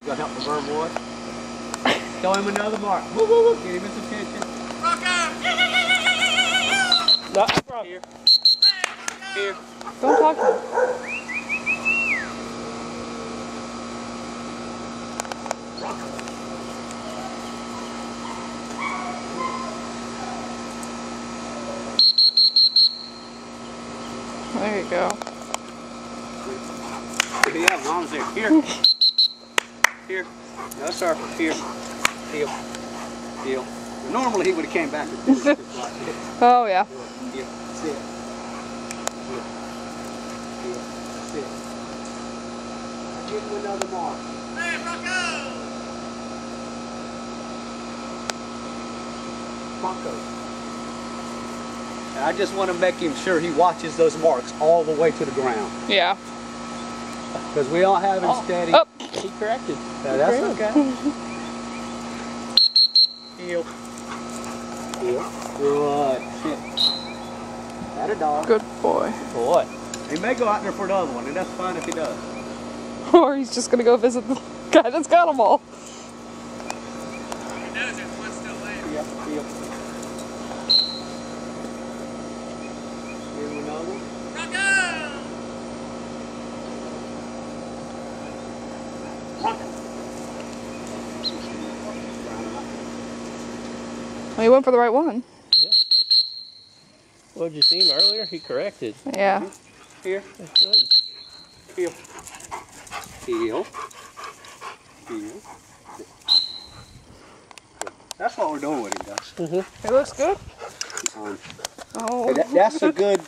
Gonna help the bird boy. Throw him another mark. Woo, woo, woo. Get him his attention. No, here. Here. Don't talk to him. There you go. Yeah, mom's there. Here. Here. No, sir. Here. Heel. Heel. Normally he would have came back and just like this. Oh, yeah. Heel. Sit. Heel. Heel. Sit. Give him another mark. Hey, Bronco! Bronco. And I just want to make him sure he watches those marks all the way to the ground. Yeah. Because we all have him steady. Oh. He corrected. That's okay. Heel. Heel. Good. Shit. That a dog. Good boy. Boy. He may go out there for another one, and that's fine if he does. Or he's just gonna go visit the guy that's got them all. He knows there's one still there. Yep. Heel. Give him another one. Well, he went for the right one. Yeah. Well, did you see him earlier? He corrected. Yeah. Here. That's good. Heel. Heel. Heel. That's what we're doing with him, guys. It looks good. Oh. That's a good